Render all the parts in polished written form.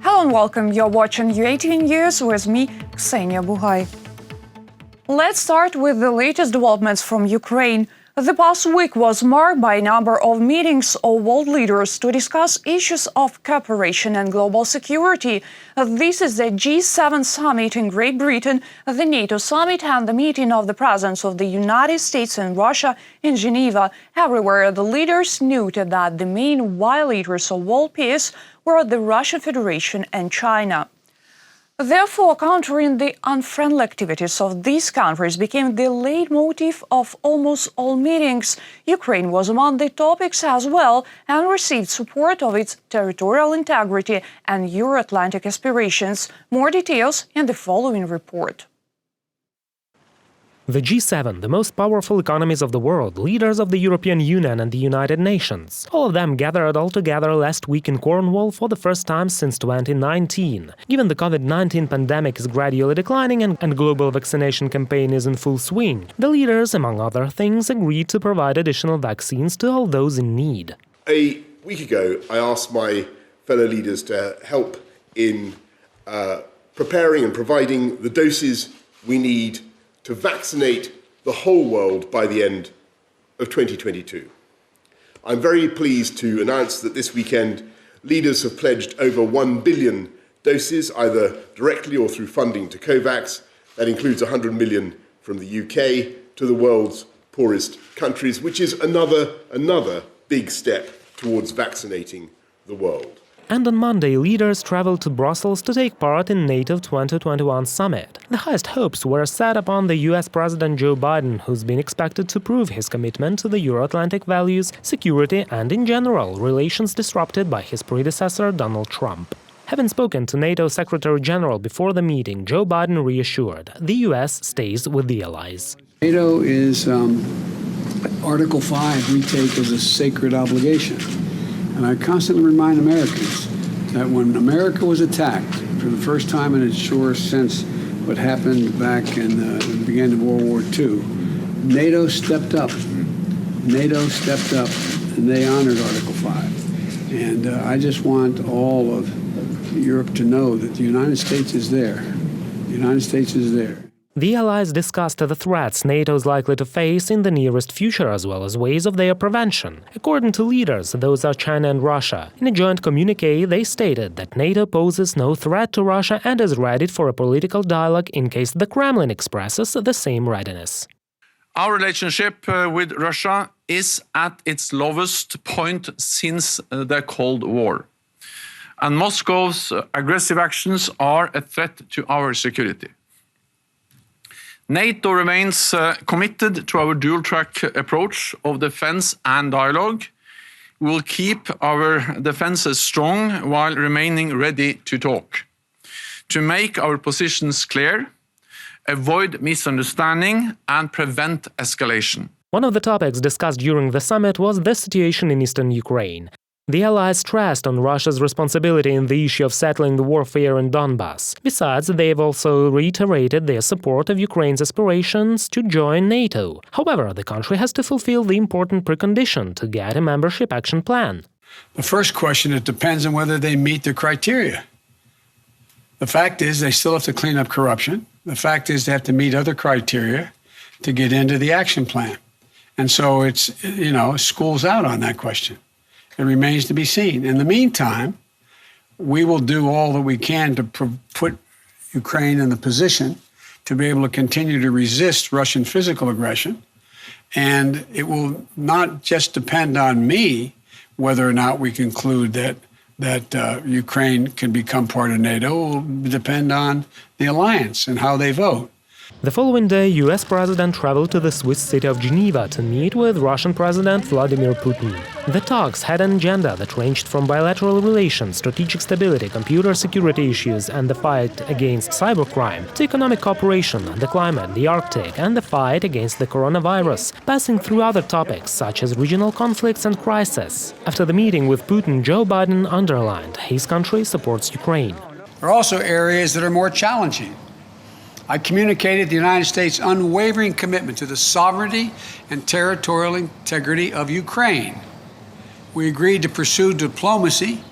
Hello and welcome. You're watching UATV News with me, Ksenia Buhai. Let's start with the latest developments from Ukraine. The past week was marked by a number of meetings of world leaders to discuss issues of cooperation and global security. This is the G7 summit in Great Britain, the NATO summit, and the meeting of the presidents of the United States and Russia in Geneva. Everywhere, the leaders noted that the main violators of world peace were the Russian Federation and China. Therefore, countering the unfriendly activities of these countries became the leitmotif of almost all meetings. Ukraine was among the topics as well and received support of its territorial integrity and Euro-Atlantic aspirations. More details in the following report. The G7, the most powerful economies of the world, leaders of the European Union and the United Nations, all of them gathered all together last week in Cornwall for the first time since 2019. Given the COVID-19 pandemic is gradually declining and global vaccination campaign is in full swing, the leaders, among other things, agreed to provide additional vaccines to all those in need. A week ago, I asked my fellow leaders to help in preparing and providing the doses we need to vaccinate the whole world by the end of 2022. I'm very pleased to announce that this weekend, leaders have pledged over 1 billion doses, either directly or through funding to COVAX. That includes 100 million from the UK to the world's poorest countries, which is another big step towards vaccinating the world. And on Monday, leaders traveled to Brussels to take part in NATO 2021 summit. The highest hopes were set upon the US President Joe Biden, who's been expected to prove his commitment to the Euro-Atlantic values, security and, in general, relations disrupted by his predecessor Donald Trump. Having spoken to NATO Secretary-General before the meeting, Joe Biden reassured the US stays with the allies. NATO is Article 5 we take as a sacred obligation. And I constantly remind Americans that when America was attacked for the first time in its shores since what happened back in the beginning of World War II, NATO stepped up. NATO stepped up, and they honored Article 5. And I just want all of Europe to know that the United States is there. The United States is there. The allies discussed the threats NATO is likely to face in the nearest future as well as ways of their prevention. According to leaders, those are China and Russia. In a joint communiqué, they stated that NATO poses no threat to Russia and is ready for a political dialogue in case the Kremlin expresses the same readiness. Our relationship with Russia is at its lowest point since the Cold War. And Moscow's aggressive actions are a threat to our security. NATO remains committed to our dual-track approach of defense and dialogue. We will keep our defenses strong while remaining ready to talk, to make our positions clear, avoid misunderstanding and prevent escalation. One of the topics discussed during the summit was the situation in eastern Ukraine. The allies stressed on Russia's responsibility in the issue of settling the warfare in Donbas. Besides, they've also reiterated their support of Ukraine's aspirations to join NATO. However, the country has to fulfill the important precondition to get a membership action plan. The first question, it depends on whether they meet the criteria. The fact is they still have to clean up corruption. The fact is they have to meet other criteria to get into the action plan. And so it's, school's out on that question. It remains to be seen. In the meantime, we will do all that we can to put Ukraine in the position to be able to continue to resist Russian physical aggression. And it will not just depend on me whether or not we conclude that Ukraine can become part of NATO. It will depend on the alliance and how they vote. The following day, US President traveled to the Swiss city of Geneva to meet with Russian President Vladimir Putin. The talks had an agenda that ranged from bilateral relations, strategic stability, computer security issues and the fight against cybercrime, to economic cooperation, the climate, the Arctic and the fight against the coronavirus, passing through other topics such as regional conflicts and crises. After the meeting with Putin, Joe Biden underlined his country supports Ukraine. There are also areas that are more challenging. I communicated the United States' unwavering commitment to the sovereignty and territorial integrity of Ukraine. We agreed to pursue diplomacy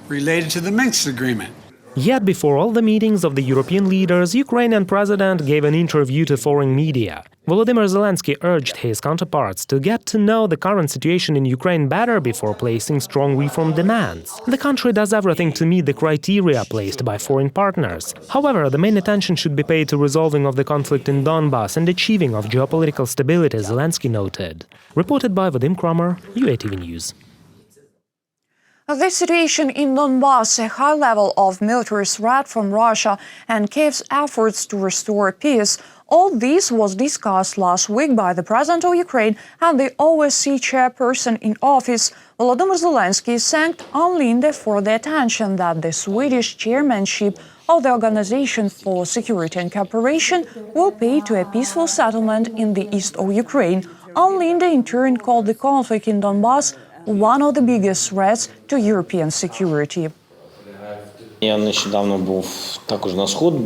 related to the Minsk agreement. Yet before all the meetings of the European leaders, Ukrainian president gave an interview to foreign media. Volodymyr Zelensky urged his counterparts to get to know the current situation in Ukraine better before placing strong reform demands. The country does everything to meet the criteria placed by foreign partners. However, the main attention should be paid to resolving of the conflict in Donbas and achieving of geopolitical stability, Zelensky noted. Reported by Vadim Kramer, UATV News. The situation in Donbas, a high level of military threat from Russia, and Kyiv's efforts to restore peace, all this was discussed last week by the President of Ukraine and the OSCE chairperson in office. Volodymyr Zelensky thanked Linde for the attention that the Swedish chairmanship of the Organization for Security and Cooperation will pay to a peaceful settlement in the east of Ukraine. Linde in turn called the conflict in Donbas one of the biggest threats to European security.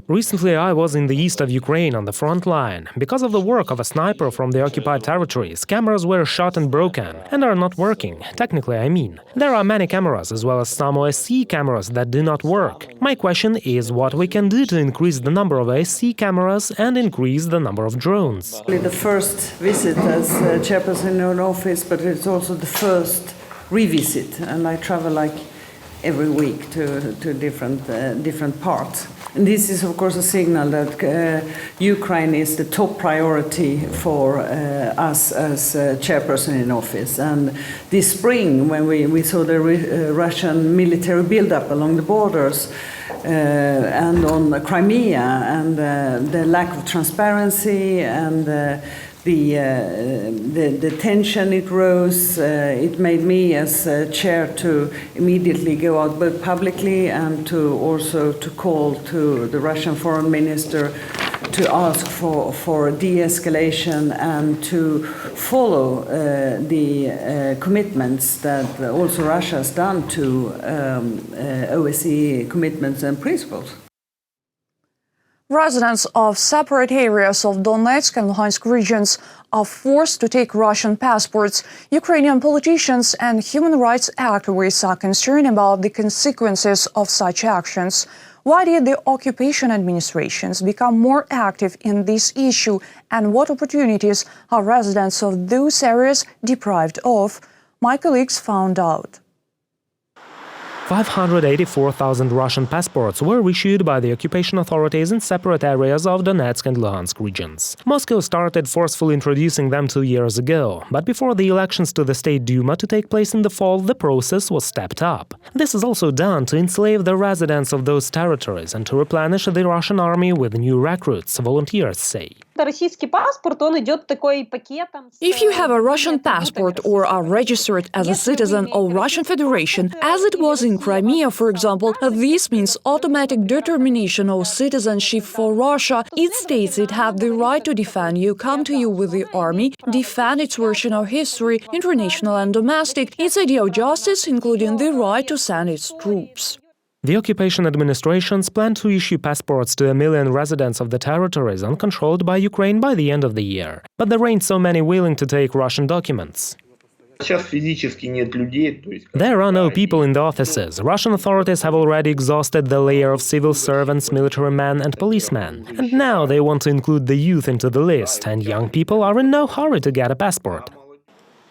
Recently, I was in the east of Ukraine on the front line. Because of the work of a sniper from the occupied territories, cameras were shot and broken, and are not working. Technically, I mean. There are many cameras, as well as some OSCE cameras that do not work. My question is what we can do to increase the number of OSCE cameras and increase the number of drones. The first visit as chairperson in office, but it's also the first revisit, and I travel every week to different parts. And this is, of course, a signal that Ukraine is the top priority for us as chairperson in office. And this spring, when we saw the Russian military buildup along the borders and on Crimea, and the lack of transparency and the tension it rose, it made me as chair to immediately go out both publicly and to also to call to the Russian foreign minister to ask for de-escalation and to follow the commitments that also Russia has done to OSCE commitments and principles. Residents of separate areas of Donetsk and Luhansk regions are forced to take Russian passports. Ukrainian politicians and human rights activists are concerned about the consequences of such actions. Why did the occupation administrations become more active in this issue, and what opportunities are residents of those areas deprived of? My colleagues found out. 584,000 Russian passports were issued by the occupation authorities in separate areas of Donetsk and Luhansk regions. Moscow started forcefully introducing them 2 years ago, but before the elections to the State Duma to take place in the fall, the process was stepped up. This is also done to enslave the residents of those territories and to replenish the Russian army with new recruits, volunteers say. If you have a Russian passport or are registered as a citizen of Russian Federation, as it was in Crimea, for example, this means automatic determination of citizenship for Russia. It states it has the right to defend you, come to you with the army, defend its version of history, international and domestic, its idea of justice, including the right to send its troops. The occupation administrations plan to issue passports to 1 million residents of the territories uncontrolled by Ukraine by the end of the year. But there ain't so many willing to take Russian documents. There are no people in the offices. Russian authorities have already exhausted the layer of civil servants, military men and policemen. And now they want to include the youth into the list, and young people are in no hurry to get a passport.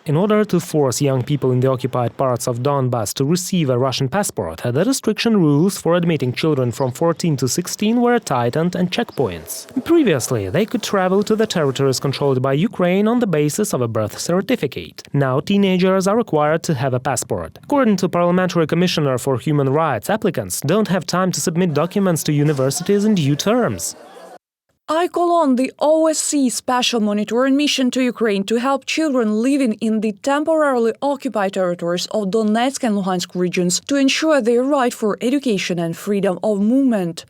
In order to force young people in the occupied parts of Donbas to receive a Russian passport, the restriction rules for admitting children from 14 to 16 were tightened and checkpoints. Previously, they could travel to the territories controlled by Ukraine on the basis of a birth certificate. Now teenagers are required to have a passport. According to Parliamentary Commissioner for Human Rights, applicants don't have time to submit documents to universities in due terms. I call on the OSCE Special Monitoring Mission to Ukraine to help children living in the temporarily occupied territories of Donetsk and Luhansk regions to ensure their right for education and freedom of movement.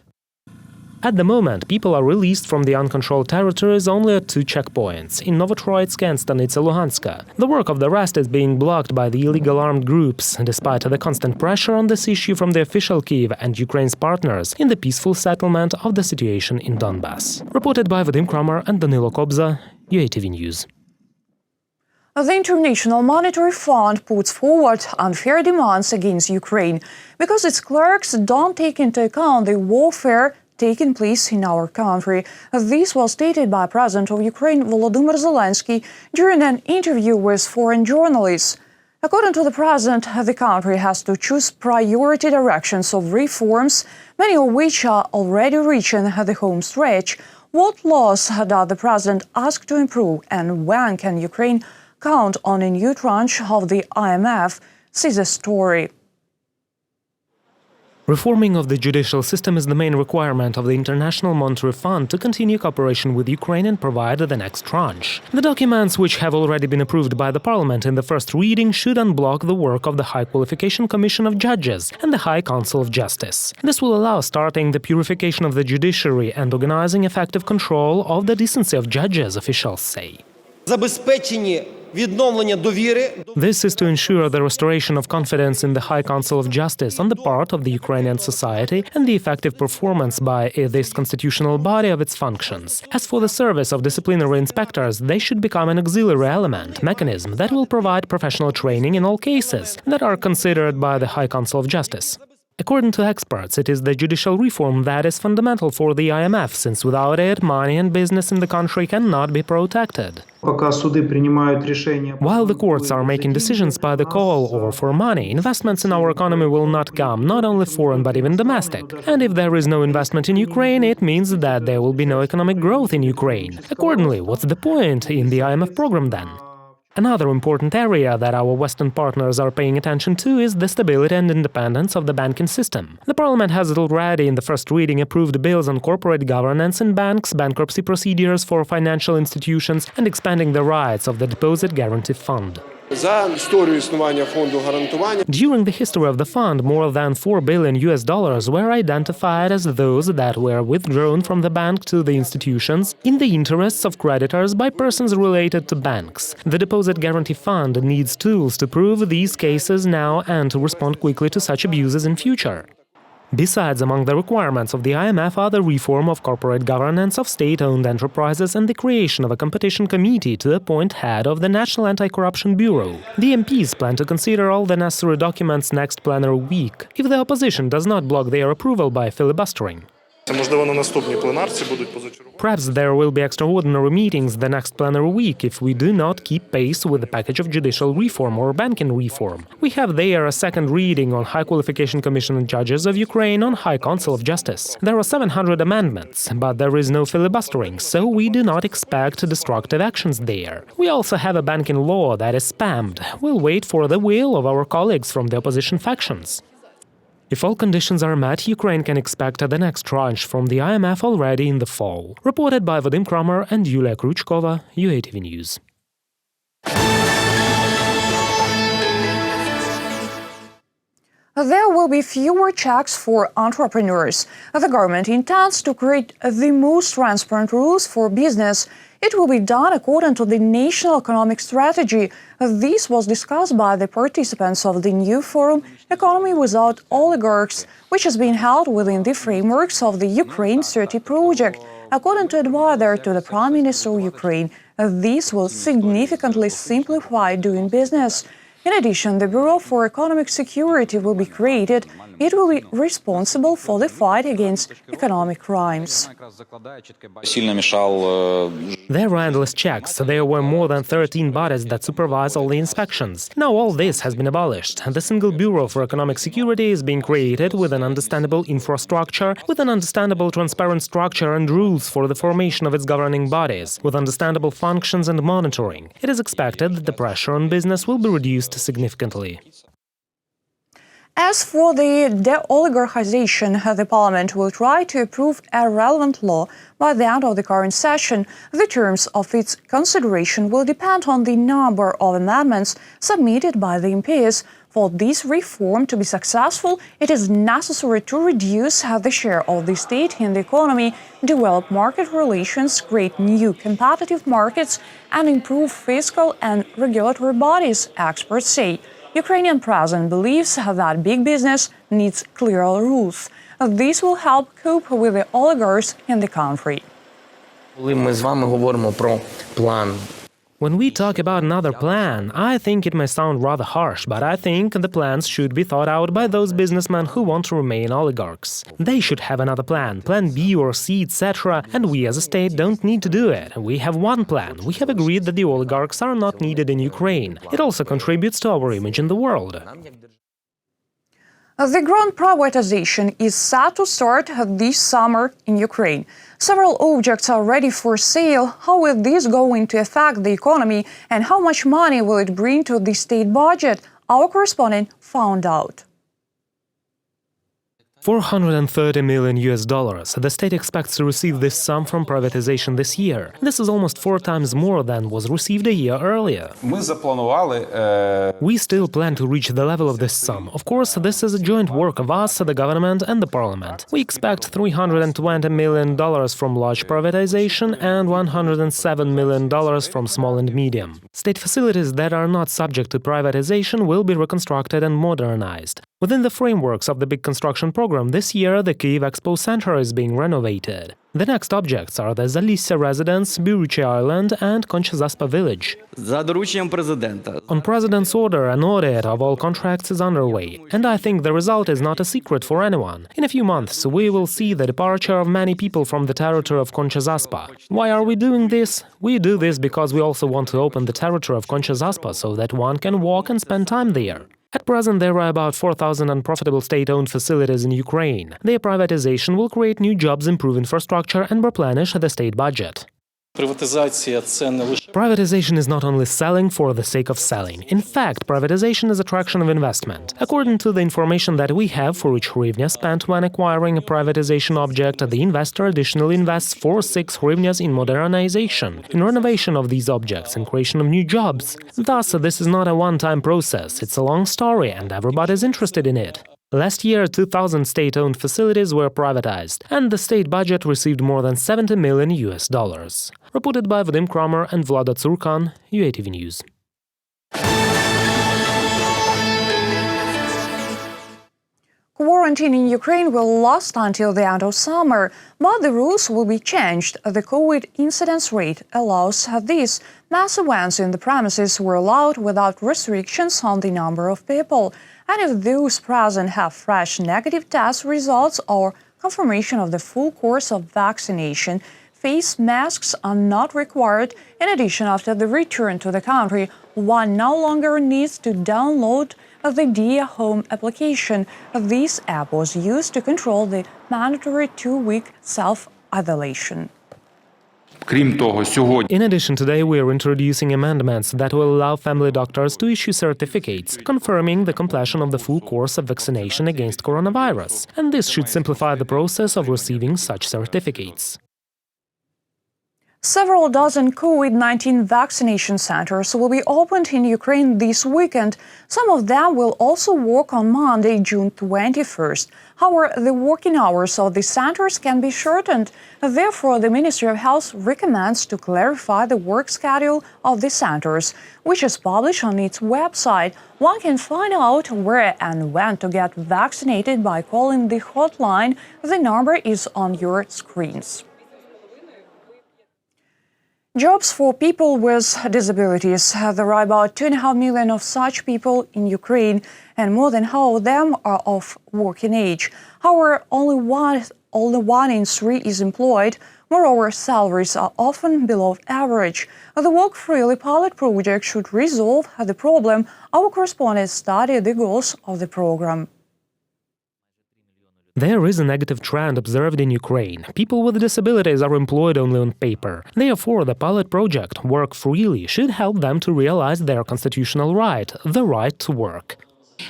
At the moment, people are released from the uncontrolled territories only at 2 checkpoints, in Novotroitsk and Stanitsa Luhanska. The work of the rest is being blocked by the illegal armed groups, despite the constant pressure on this issue from the official Kyiv and Ukraine's partners in the peaceful settlement of the situation in Donbas. Reported by Vadim Kramer and Danilo Kobza, UATV News. The International Monetary Fund puts forward unfair demands against Ukraine because its clerks don't take into account the warfare taking place in our country. This was stated by President of Ukraine Volodymyr Zelensky during an interview with foreign journalists. According to the president, the country has to choose priority directions of reforms, many of which are already reaching the home stretch. What laws does the president ask to improve, and when can Ukraine count on a new tranche of the IMF? See the story. Reforming of the judicial system is the main requirement of the International Monetary Fund to continue cooperation with Ukraine and provide the next tranche. The documents, which have already been approved by the Parliament in the first reading, should unblock the work of the High Qualification Commission of Judges and the High Council of Justice. This will allow starting the purification of the judiciary and organizing effective control of the decency of judges, officials say. This is to ensure the restoration of confidence in the High Council of Justice on the part of the Ukrainian society and the effective performance by this constitutional body of its functions. As for the service of disciplinary inspectors, they should become an auxiliary mechanism that will provide professional training in all cases that are considered by the High Council of Justice. According to experts, it is the judicial reform that is fundamental for the IMF, since without it, money and business in the country cannot be protected. While the courts are making decisions by the call or for money, investments in our economy will not come, not only foreign but even domestic. And if there is no investment in Ukraine, it means that there will be no economic growth in Ukraine. Accordingly, what's the point in the IMF program then? Another important area that our Western partners are paying attention to is the stability and independence of the banking system. The Parliament has already in the first reading approved bills on corporate governance in banks, bankruptcy procedures for financial institutions, and expanding the rights of the Deposit Guarantee Fund. During the history of the fund, more than $4 billion were identified as those that were withdrawn from the bank to the institutions in the interests of creditors by persons related to banks. The Deposit Guarantee Fund needs tools to prove these cases now and to respond quickly to such abuses in future. Besides, among the requirements of the IMF are the reform of corporate governance of state-owned enterprises and the creation of a competition committee to appoint head of the National Anti-Corruption Bureau. The MPs plan to consider all the necessary documents next plenary week, if the opposition does not block their approval by filibustering. Perhaps there will be extraordinary meetings the next plenary week if we do not keep pace with the package of judicial reform or banking reform. We have there a second reading on High Qualification Commission of Judges of Ukraine on High Council of Justice. There are 700 amendments, but there is no filibustering, so we do not expect destructive actions there. We also have a banking law that is spammed. We'll wait for the will of our colleagues from the opposition factions. If all conditions are met, Ukraine can expect the next tranche from the IMF already in the fall. Reported by Vadim Kramer and Yulia Krychkova, UATV News. There will be fewer checks for entrepreneurs. The government intends to create the most transparent rules for business. It will be done according to the National Economic Strategy. This was discussed by the participants of the new forum, Economy Without Oligarchs, which has been held within the frameworks of the Ukraine 30 project. According to advisor to the Prime Minister of Ukraine, this will significantly simplify doing business. In addition, the Bureau for Economic Security will be created. It will be responsible for the fight against economic crimes. There were endless checks. There were more than 13 bodies that supervise all the inspections. Now all this has been abolished. The single Bureau for Economic Security is being created with an understandable infrastructure, with an understandable transparent structure and rules for the formation of its governing bodies, with understandable functions and monitoring. It is expected that the pressure on business will be reduced significantly. As for the de-oligarchization, the Parliament will try to approve a relevant law by the end of the current session. The terms of its consideration will depend on the number of amendments submitted by the MPs. For this reform to be successful, it is necessary to reduce the share of the state in the economy, develop market relations, create new competitive markets, and improve fiscal and regulatory bodies, experts say. Ukrainian president believes that big business needs clearer rules. This will help cope with the oligarchs in the country. When we talk about another plan, I think it may sound rather harsh, but I think the plans should be thought out by those businessmen who want to remain oligarchs. They should have another plan B or C, etc., and we as a state don't need to do it. We have one plan. We have agreed that the oligarchs are not needed in Ukraine. It also contributes to our image in the world. The grand privatization is set to start this summer in Ukraine. Several objects are ready for sale. How will this going to affect the economy and how much money will it bring to the state budget? Our correspondent found out. $430 million. The state expects to receive this sum from privatization this year. This is almost 4 times more than was received a year earlier. We still plan to reach the level of this sum. Of course, this is a joint work of us, the government and the parliament. We expect $320 million from large privatization and $107 million from small and medium. State facilities that are not subject to privatization will be reconstructed and modernized. Within the frameworks of the big construction program, this year the Kyiv Expo Center is being renovated. The next objects are the Zalissa residence, Biruchi Island and Konchazaspa village. On President's order, an audit of all contracts is underway, and I think the result is not a secret for anyone. In a few months, we will see the departure of many people from the territory of Konchazaspa. Why are we doing this? We do this because we also want to open the territory of Konchazaspa so that one can walk and spend time there. At present, there are about 4,000 unprofitable state-owned facilities in Ukraine. Their privatization will create new jobs, improve infrastructure and replenish the state budget. Privatization is not only selling for the sake of selling. In fact, privatization is attraction of investment. According to the information that we have, for each hryvnia spent when acquiring a privatization object, the investor additionally invests 4-6 hryvnias in modernization, in renovation of these objects and creation of new jobs. Thus, this is not a one-time process. It's a long story, and everybody is interested in it. Last year, 2,000 state-owned facilities were privatized, and the state budget received more than $70 million. Reported by Vadim Kramer and Vlada Tsurkan, UATV News. Quarantine in Ukraine will last until the end of summer, but the rules will be changed. The COVID incidence rate allows this. Mass events in the premises were allowed without restrictions on the number of people. And if those present have fresh negative test results or confirmation of the full course of vaccination, face masks are not required. In addition, after the return to the country, one no longer needs to download the Dia Home application. This app was used to control the mandatory 2-week self-isolation. In addition, today we are introducing amendments that will allow family doctors to issue certificates confirming the completion of the full course of vaccination against coronavirus, and this should simplify the process of receiving such certificates. Several dozen COVID-19 vaccination centers will be opened in Ukraine this weekend. Some of them will also work on Monday, June 21st. However, the working hours of the centers can be shortened. Therefore, the Ministry of Health recommends to clarify the work schedule of the centers, which is published on its website. One can find out where and when to get vaccinated by calling the hotline. The number is on your screens. Jobs for people with disabilities. There are about 2.5 million of such people in Ukraine, and more than half of them are of working age. However, only one in 3 is employed. Moreover, salaries are often below average. The Work Freely pilot project should resolve the problem. Our correspondent studied the goals of the program. There is a negative trend observed in Ukraine. People with disabilities are employed only on paper. Therefore, the pilot project, Work Freely, should help them to realize their constitutional right, the right to work.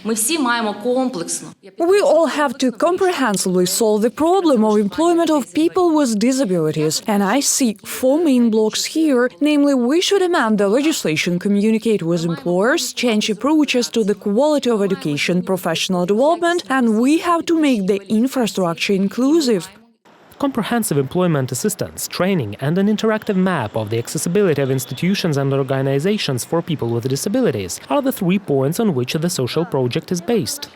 We all have to comprehensively solve the problem of employment of people with disabilities, and I see 4 main blocks here. Namely, we should amend the legislation, communicate with employers, change approaches to the quality of education, professional development, and we have to make the infrastructure inclusive. Comprehensive employment assistance, training, and an interactive map of the accessibility of institutions and organizations for people with disabilities are the 3 points on which the social project is based.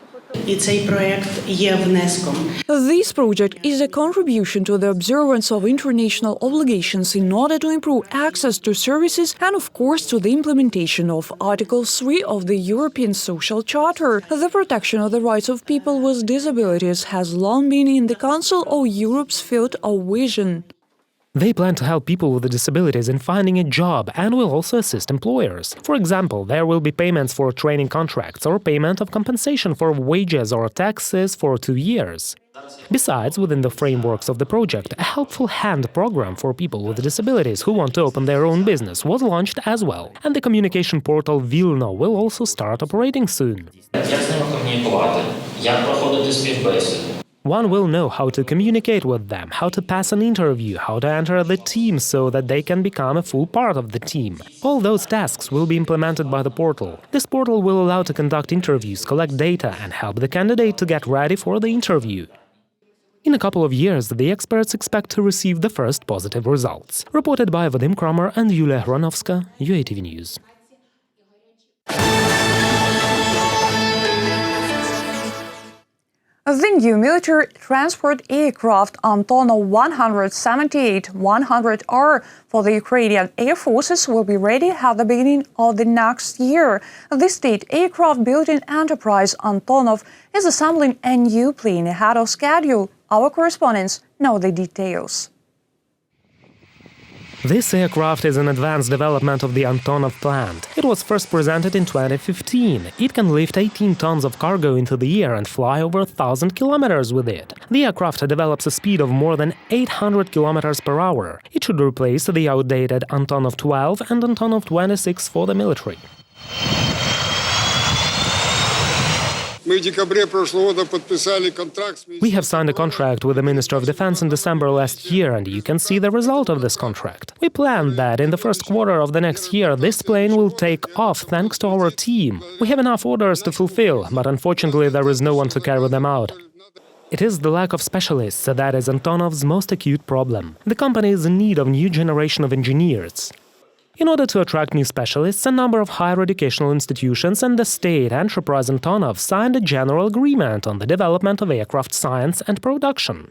Цей проект є внеском. This project is a contribution to the observance of international obligations in order to improve access to services and, of course, to the implementation of Article 3 of the European Social Charter. The protection of the rights of people with disabilities has long been in the Council of Europe's field of vision. They plan to help people with disabilities in finding a job and will also assist employers. For example, there will be payments for training contracts or payment of compensation for wages or taxes for 2 years. Besides, within the frameworks of the project, a Helpful Hand program for people with disabilities who want to open their own business was launched as well. And the communication portal Vilno will also start operating soon. One will know how to communicate with them, how to pass an interview, how to enter the team so that they can become a full part of the team. All those tasks will be implemented by the portal. This portal will allow to conduct interviews, collect data and help the candidate to get ready for the interview. In a couple of years, the experts expect to receive the first positive results. Reported by Vadim Kramer and Yulia Hronovska, UATV News. The new military transport aircraft Antonov 178-100R for the Ukrainian Air Forces will be ready at the beginning of the next year. The state aircraft building enterprise Antonov is assembling a new plane ahead of schedule. Our correspondents know the details. This aircraft is an advanced development of the Antonov plant. It was first presented in 2015. It can lift 18 tons of cargo into the air and fly over 1,000 kilometers with it. The aircraft develops a speed of more than 800 kilometers per hour. It should replace the outdated Antonov 12 and Antonov 26 for the military. We have signed a contract with the Minister of Defense in December last year, and you can see the result of this contract. We plan that in the first quarter of the next year, this plane will take off thanks to our team. We have enough orders to fulfill, but unfortunately there is no one to carry them out. It is the lack of specialists that is Antonov's most acute problem. The company is in need of new generation of engineers. In order to attract new specialists, a number of higher educational institutions and the state enterprise Antonov signed a general agreement on the development of aircraft science and production.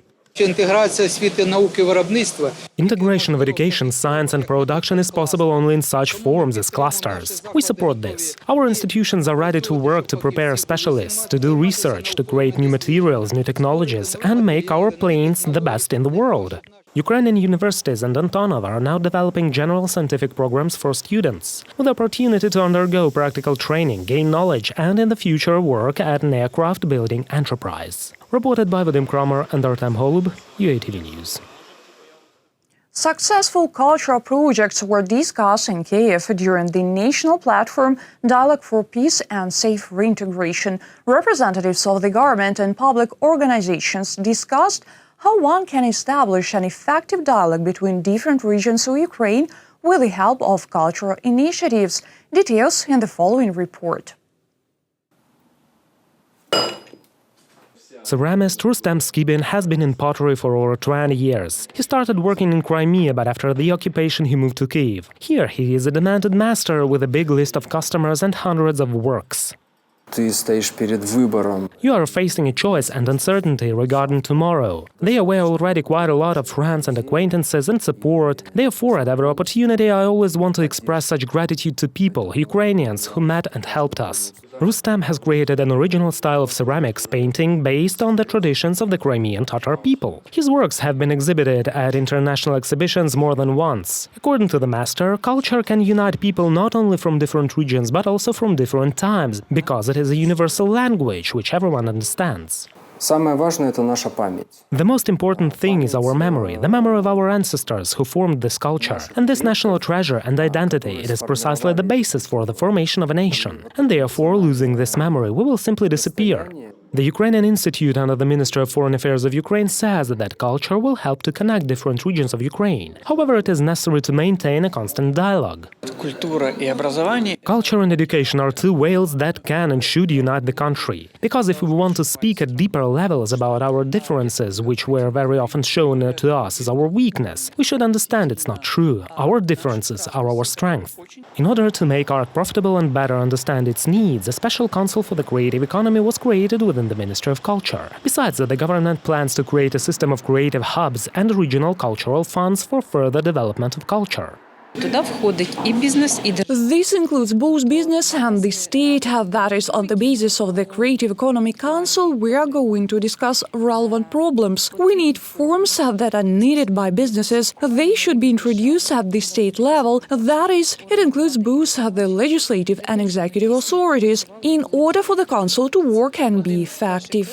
Integration of education, science and production is possible only in such forms as clusters. We support this. Our institutions are ready to work to prepare specialists, to do research, to create new materials, new technologies, and make our planes the best in the world. Ukrainian universities and Antonov are now developing general scientific programs for students, with the opportunity to undergo practical training, gain knowledge, and in the future work at an aircraft building enterprise. Reported by Vadim Kramer and Artem Holub, UATV News. Successful cultural projects were discussed in Kiev during the national platform Dialogue for Peace and Safe Reintegration. Representatives of the government and public organizations discussed how one can establish an effective dialogue between different regions of Ukraine with the help of cultural initiatives. Details in the following report. Ceramist Rustem Skibin has been in pottery for over 20 years. He started working in Crimea, but after the occupation he moved to Kyiv. Here he is a demanded master with a big list of customers and hundreds of works. You are facing a choice and uncertainty regarding tomorrow. There were already quite a lot of friends and acquaintances and support. Therefore, at every opportunity, I always want to express such gratitude to people, Ukrainians, who met and helped us. Rustem has created an original style of ceramics painting based on the traditions of the Crimean Tatar people. His works have been exhibited at international exhibitions more than once. According to the master, culture can unite people not only from different regions but also from different times, because it is a universal language which everyone understands. The most important thing is our memory, the memory of our ancestors who formed this culture. And this national treasure and identity, it is precisely the basis for the formation of a nation. And therefore, losing this memory, we will simply disappear. The Ukrainian Institute under the Ministry of Foreign Affairs of Ukraine says that culture will help to connect different regions of Ukraine. However, it is necessary to maintain a constant dialogue. Culture and education are two whales that can and should unite the country. Because if we want to speak at deeper levels about our differences, which were very often shown to us as our weakness, we should understand it's not true. Our differences are our strength. In order to make art profitable and better understand its needs, a special council for the creative economy was created within within the Ministry of Culture. Besides that, the government plans to create a system of creative hubs and regional cultural funds for further development of culture. Туди входить і бізнес, і This includes both business and the state. That is, on the basis of the Creative Economy Council, we are going to discuss relevant problems. We need forms that are needed by businesses. They should be introduced at the state level. That is, it includes both the legislative and executive authorities in order for the council to work and be effective.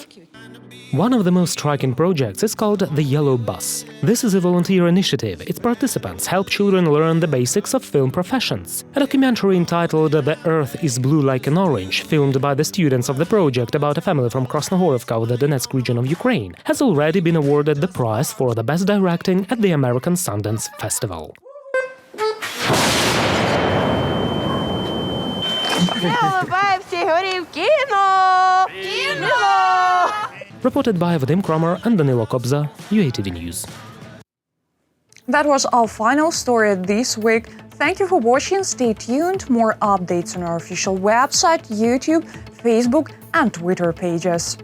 One of the most striking projects is called the Yellow Bus. This is a volunteer initiative. Its participants help children learn the basics of film professions. A documentary entitled The Earth is Blue Like an Orange, filmed by the students of the project about a family from Krasnohorovka of the Donetsk region of Ukraine, has already been awarded the prize for the best directing at the American Sundance Festival. Reported by Vadim Kromer and Danilo Kobza, UATV News. That was our final story this week. Thank you for watching. Stay tuned. More updates on our official website, YouTube, Facebook, and Twitter pages.